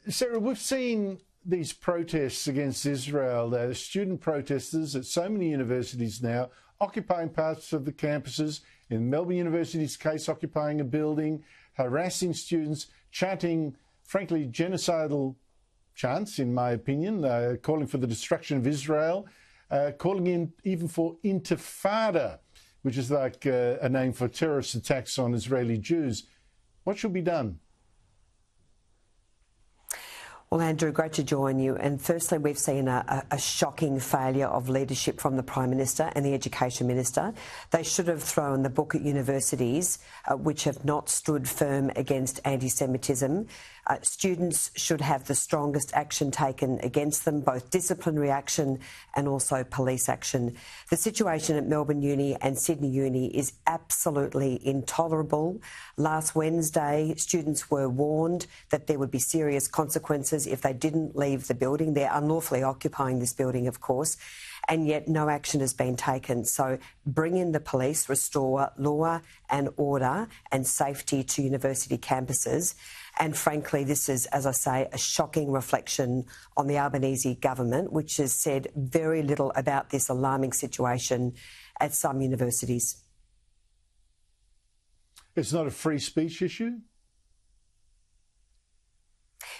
Sarah, we've seen these protests against Israel. There are student protesters at so many universities now occupying parts of the campuses. In Melbourne University's case, occupying a building, harassing students, chanting, frankly, genocidal chants, in my opinion, calling for the destruction of Israel, calling in even for intifada, which is like a name for terrorist attacks on Israeli Jews. What should be done? Well, Andrew, great to join you. And firstly, we've seen a shocking failure of leadership from the Prime Minister and the Education Minister. They should have thrown the book at universities which have not stood firm against anti-Semitism. Students should have the strongest action taken against them, both disciplinary action and also police action. The situation at Melbourne Uni and Sydney Uni is absolutely intolerable. Last Wednesday, students were warned that there would be serious consequences if they didn't leave the building. They're unlawfully occupying this building, of course, and yet no action has been taken. So bring in the police, restore law and order and safety to university campuses. And frankly, this is, as I say, a shocking reflection on the Albanese government, which has said very little about this alarming situation at some universities. It's not a free speech issue?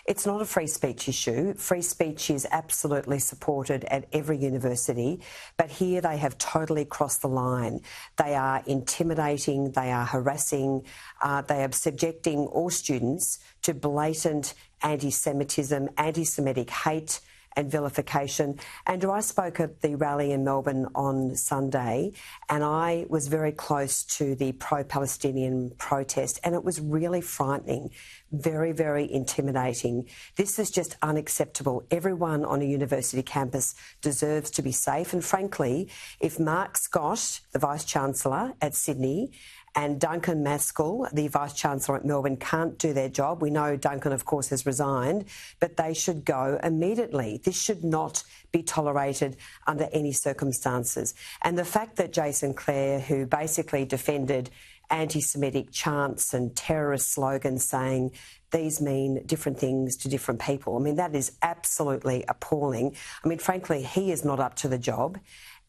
It's not a free speech issue. Free speech is absolutely supported at every university, but here they have totally crossed the line. They are intimidating, they are harassing, they are subjecting all students to blatant anti-Semitism, anti-Semitic hate and vilification. Andrew, I spoke at the rally in Melbourne on Sunday and I was very close to the pro-Palestinian protest and it was really frightening, very, very intimidating. This is just unacceptable. Everyone on a university campus deserves to be safe and frankly, if Mark Scott, the Vice-Chancellor at Sydney, and Duncan Maskell, the Vice-Chancellor at Melbourne, can't do their job. We know Duncan, of course, has resigned, but they should go immediately. This should not be tolerated under any circumstances. And the fact that Jason Clare, who basically defended anti-Semitic chants and terrorist slogans saying these mean different things to different people, I mean, that is absolutely appalling. I mean, frankly, he is not up to the job.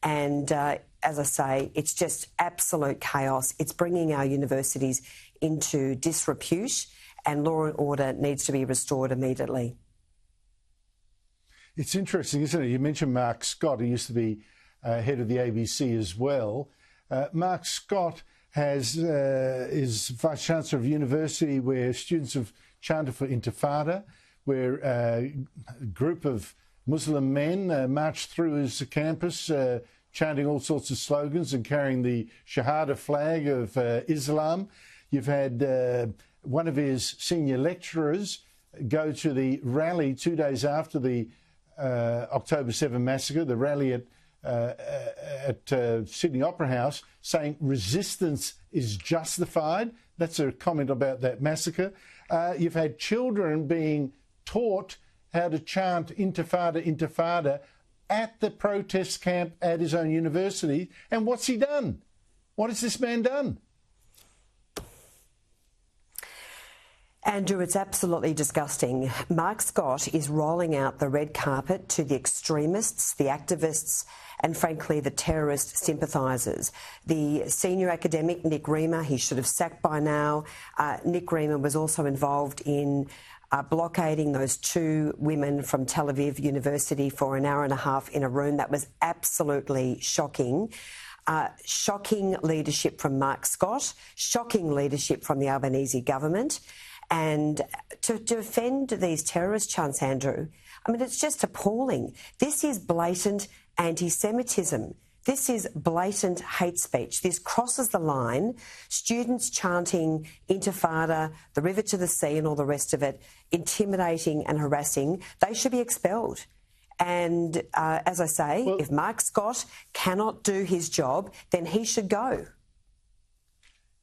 And as I say, it's just absolute chaos. It's bringing our universities into disrepute and law and order needs to be restored immediately. It's interesting, isn't it? You mentioned Mark Scott, who used to be head of the ABC as well. Mark Scott is Vice-Chancellor of a university where students have chanted for intifada, where a group of Muslim men marched through his campus chanting all sorts of slogans and carrying the Shahada flag of Islam. You've had one of his senior lecturers go to the rally 2 days after the October 7 massacre, the rally at Sydney Opera House, saying resistance is justified. That's a comment about that massacre. You've had children being taught how to chant intifada, intifada at the protest camp at his own university. And what's he done? What has this man done? Andrew, it's absolutely disgusting. Mark Scott is rolling out the red carpet to the extremists, the activists, and frankly, the terrorist sympathisers. The senior academic, Nick Riemer, he should have sacked by now. Nick Riemer was also involved in blockading those two women from Tel Aviv University for an hour and a half in a room. That was absolutely shocking. Shocking leadership from Mark Scott, shocking leadership from the Albanese government. And to defend these terrorist chants, Andrew, I mean, it's just appalling. This is blatant anti-Semitism. This is blatant hate speech. This crosses the line. Students chanting intifada, the river to the sea and all the rest of it, intimidating and harassing, they should be expelled. And as I say, if Mark Scott cannot do his job, then he should go.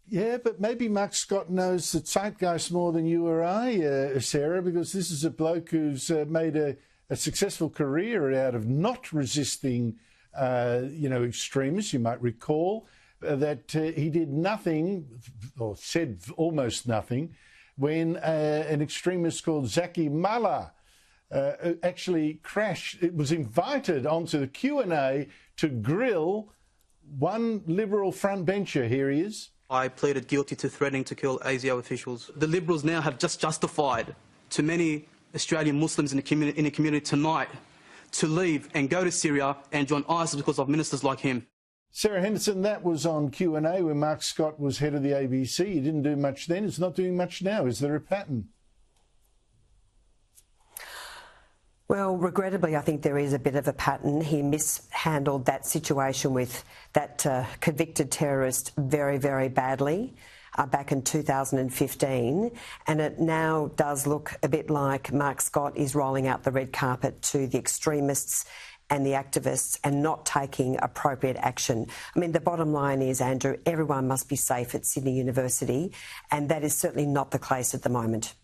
Yeah, but maybe Mark Scott knows the zeitgeist more than you or I, Sarah, because this is a bloke who's made a successful career out of not resisting extremists. You might recall that he did nothing, or said almost nothing, when an extremist called Zaki Mallah actually crashed. It was invited onto the Q&A to grill one Liberal frontbencher. Here he is. I pleaded guilty to threatening to kill ASIO officials. The Liberals now have just justified to many Australian Muslims in the community tonight to leave and go to Syria and join ISIS because of ministers like him. Sarah Henderson, that was on Q&A when Mark Scott was head of the ABC. He didn't do much then. He's not doing much now. Is there a pattern? Well, regrettably, I think there is a bit of a pattern. He mishandled that situation with that convicted terrorist very, very badly back in 2015. And it now does look a bit like Mark Scott is rolling out the red carpet to the extremists and the activists and not taking appropriate action. I mean, the bottom line is, Andrew, everyone must be safe at Sydney University, and that is certainly not the case at the moment.